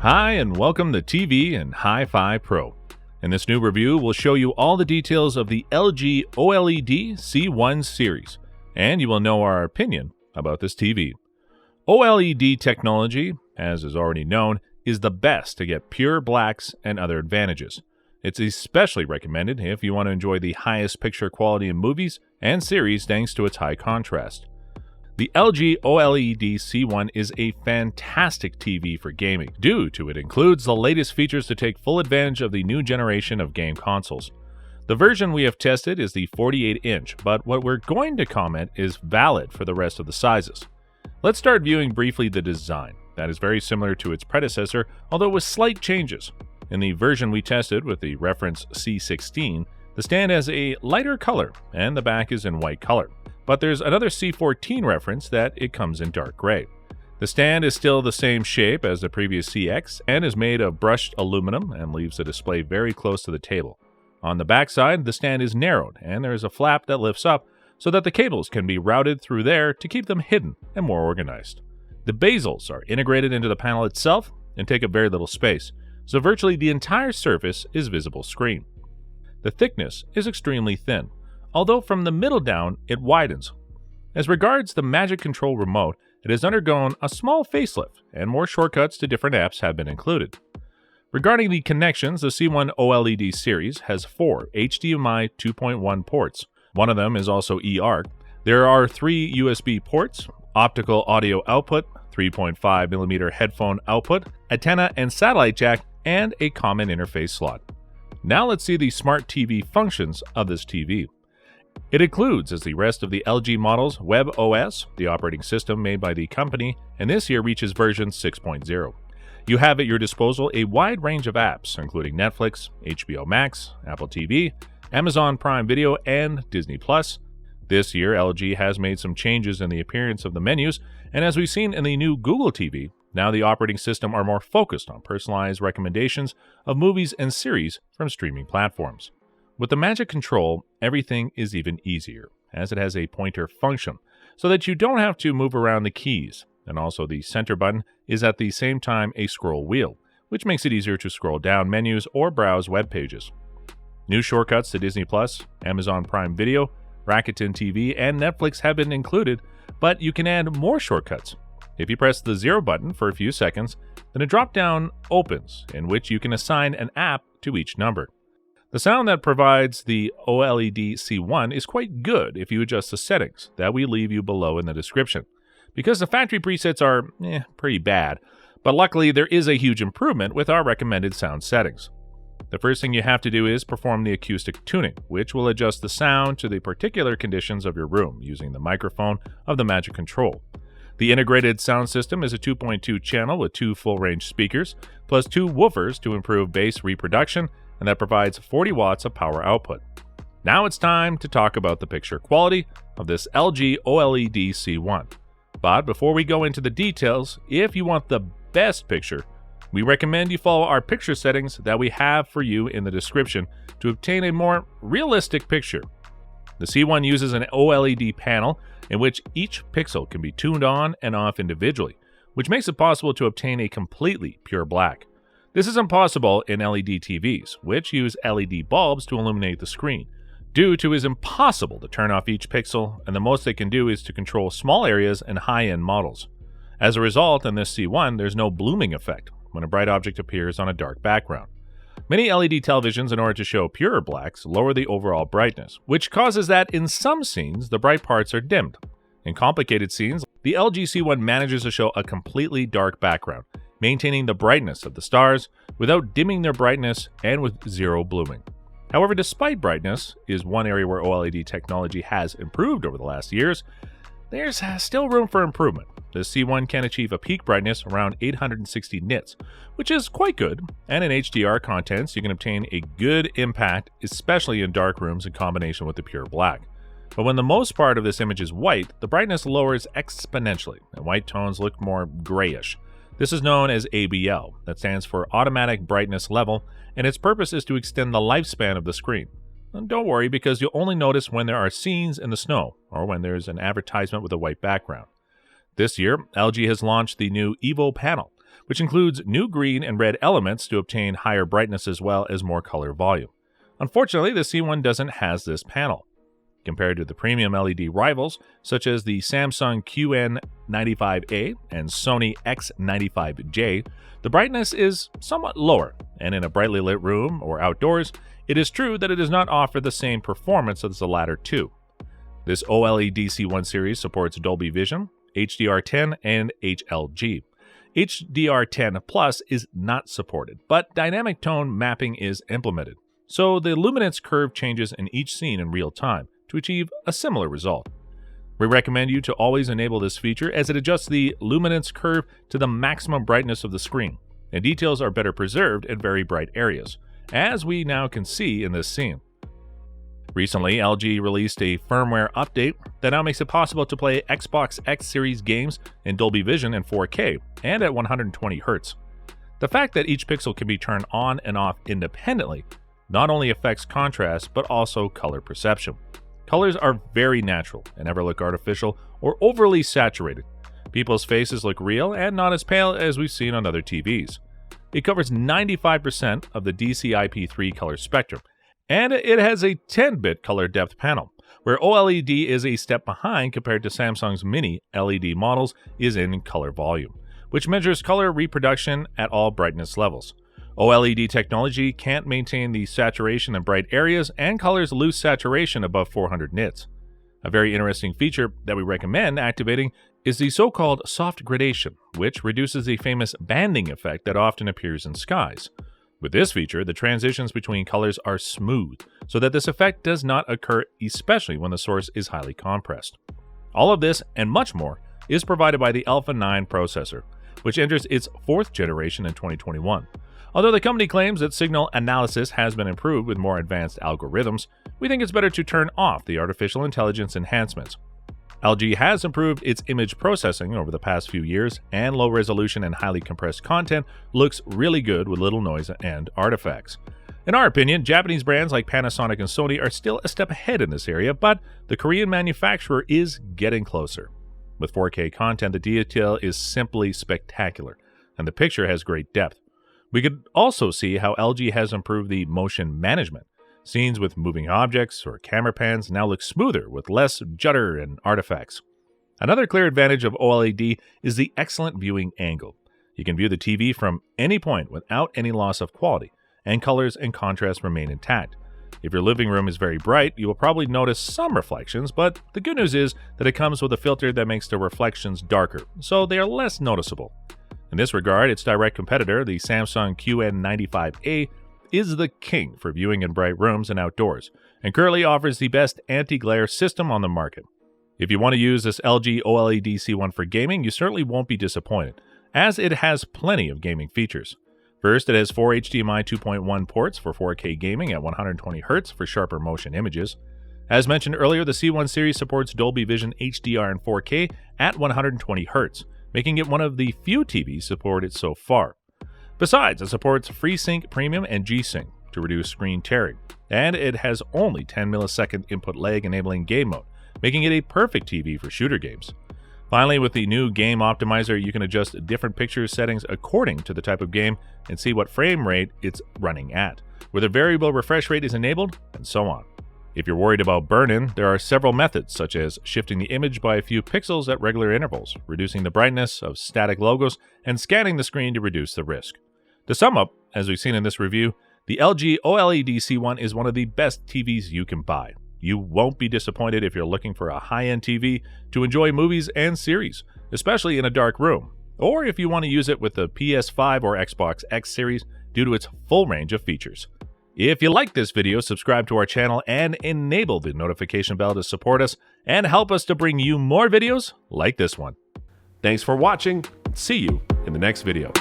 Hi, and welcome to TV and Hi-Fi Pro. In this new review, we'll show you all the details of the LG OLED C1 series, and you will know our opinion about this TV. OLED technology, as is already known, is the best to get pure blacks and other advantages. It's especially recommended if you want to enjoy the highest picture quality in movies and series thanks to its high contrast. The LG OLED C1 is a fantastic TV for gaming due to it includes the latest features to take full advantage of the new generation of game consoles. The version we have tested is the 48-inch, but what we're going to comment is valid for the rest of the sizes. Let's start viewing briefly the design. That is very similar to its predecessor, although with slight changes. In the version we tested with the reference C16, the stand has a lighter color and the back is in white color. But there's another C14 reference that it comes in dark gray. The stand is still the same shape as the previous CX and is made of brushed aluminum and leaves the display very close to the table. On the back side, the stand is narrowed and there is a flap that lifts up so that the cables can be routed through there to keep them hidden and more organized. The bezels are integrated into the panel itself and take up very little space, so virtually the entire surface is visible screen. The thickness is extremely thin, although from the middle down, it widens. As regards the Magic Control remote, it has undergone a small facelift, and more shortcuts to different apps have been included. Regarding the connections, the C1 OLED series has 4 HDMI 2.1 ports. One of them is also eARC. There are 3 USB ports, optical audio output, 3.5mm headphone output, antenna and satellite jack, and a common interface slot. Now let's see the smart TV functions of this TV. It includes, as the rest of the LG models, WebOS, the operating system made by the company, and this year reaches version 6.0. You have at your disposal a wide range of apps, including Netflix, HBO Max, Apple TV, Amazon Prime Video, and Disney+. This year, LG has made some changes in the appearance of the menus, and as we've seen in the new Google TV, now the operating system are more focused on personalized recommendations of movies and series from streaming platforms. With the Magic Control, everything is even easier, as it has a pointer function, so that you don't have to move around the keys, and also the center button is at the same time a scroll wheel, which makes it easier to scroll down menus or browse web pages. New shortcuts to Disney+, Amazon Prime Video, Rakuten TV, and Netflix have been included, but you can add more shortcuts. If you press the 0 button for a few seconds, then a drop-down opens, in which you can assign an app to each number. The sound that provides the OLED C1 is quite good if you adjust the settings that we leave you below in the description, because the factory presets are pretty bad, but luckily there is a huge improvement with our recommended sound settings. The first thing you have to do is perform the acoustic tuning, which will adjust the sound to the particular conditions of your room using the microphone of the Magic Control. The integrated sound system is a 2.2 channel with 2 full-range speakers, plus 2 woofers to improve bass reproduction, and that provides 40 watts of power output. Now it's time to talk about the picture quality of this LG OLED C1. But before we go into the details, if you want the best picture, we recommend you follow our picture settings that we have for you in the description to obtain a more realistic picture. The C1 uses an OLED panel in which each pixel can be tuned on and off individually, which makes it possible to obtain a completely pure black. This is impossible in LED TVs, which use LED bulbs to illuminate the screen, due to it is impossible to turn off each pixel, and the most they can do is to control small areas in high-end models. As a result, in this C1, there's no blooming effect when a bright object appears on a dark background. Many LED televisions, in order to show purer blacks, lower the overall brightness, which causes that in some scenes, the bright parts are dimmed. In complicated scenes, the LG C1 manages to show a completely dark background, maintaining the brightness of the stars without dimming their brightness and with zero blooming. However, despite brightness is one area where OLED technology has improved over the last years, there's still room for improvement. The C1 can achieve a peak brightness around 860 nits, which is quite good, and in HDR contents you can obtain a good impact, especially in dark rooms in combination with the pure black. But when the most part of this image is white, the brightness lowers exponentially, and white tones look more grayish. This is known as ABL, that stands for Automatic Brightness Level, and its purpose is to extend the lifespan of the screen. And don't worry, because you'll only notice when there are scenes in the snow, or when there's an advertisement with a white background. This year, LG has launched the new Evo panel, which includes new green and red elements to obtain higher brightness as well as more color volume. Unfortunately, the C1 doesn't have this panel. Compared to the premium LED rivals, such as the Samsung QN95A and Sony X95J, the brightness is somewhat lower, and in a brightly lit room or outdoors, it is true that it does not offer the same performance as the latter two. This OLED C1 series supports Dolby Vision, HDR10, and HLG. HDR10 Plus is not supported, but dynamic tone mapping is implemented, so the luminance curve changes in each scene in real time to achieve a similar result. We recommend you to always enable this feature as it adjusts the luminance curve to the maximum brightness of the screen, and details are better preserved in very bright areas, as we now can see in this scene. Recently, LG released a firmware update that now makes it possible to play Xbox X Series games in Dolby Vision in 4K and at 120Hz. The fact that each pixel can be turned on and off independently not only affects contrast but also color perception. Colors are very natural and never look artificial or overly saturated. People's faces look real and not as pale as we've seen on other TVs. It covers 95% of the DCI-P3 color spectrum, and it has a 10-bit color depth panel, where OLED is a step behind compared to Samsung's mini LED models is in color volume, which measures color reproduction at all brightness levels. OLED technology can't maintain the saturation in bright areas, and colors lose saturation above 400 nits. A very interesting feature that we recommend activating is the so-called soft gradation, which reduces the famous banding effect that often appears in skies. With this feature, the transitions between colors are smooth, so that this effect does not occur, especially when the source is highly compressed. All of this and much more is provided by the Alpha 9 processor, which enters its 4th generation in 2021. Although the company claims that signal analysis has been improved with more advanced algorithms, we think it's better to turn off the artificial intelligence enhancements. LG has improved its image processing over the past few years, and low resolution and highly compressed content looks really good with little noise and artifacts. In our opinion, Japanese brands like Panasonic and Sony are still a step ahead in this area, but the Korean manufacturer is getting closer. With 4K content, the detail is simply spectacular, and the picture has great depth. We could also see how LG has improved the motion management. Scenes with moving objects or camera pans now look smoother with less judder and artifacts. Another clear advantage of OLED is the excellent viewing angle. You can view the TV from any point without any loss of quality, and colors and contrast remain intact. If your living room is very bright, you will probably notice some reflections, but the good news is that it comes with a filter that makes the reflections darker, so they are less noticeable. In this regard, its direct competitor, the Samsung QN95A, is the king for viewing in bright rooms and outdoors, and currently offers the best anti-glare system on the market. If you want to use this LG OLED C1 for gaming, you certainly won't be disappointed, as it has plenty of gaming features. First, it has 4 HDMI 2.1 ports for 4K gaming at 120Hz for sharper motion images. As mentioned earlier, the C1 series supports Dolby Vision HDR and 4K at 120Hz, making it one of the few TVs supported so far. Besides, it supports FreeSync Premium and G-Sync to reduce screen tearing, and it has only 10 millisecond input lag enabling game mode, making it a perfect TV for shooter games. Finally, with the new Game Optimizer, you can adjust different picture settings according to the type of game and see what frame rate it's running at, whether variable refresh rate is enabled, and so on. If you're worried about burn-in, there are several methods, such as shifting the image by a few pixels at regular intervals, reducing the brightness of static logos, and scanning the screen to reduce the risk. To sum up, as we've seen in this review, the LG OLED C1 is one of the best TVs you can buy. You won't be disappointed if you're looking for a high-end TV to enjoy movies and series, especially in a dark room, or if you want to use it with the PS5 or Xbox X series due to its full range of features. If you like this video, subscribe to our channel and enable the notification bell to support us and help us to bring you more videos like this one. Thanks for watching. See you in the next video.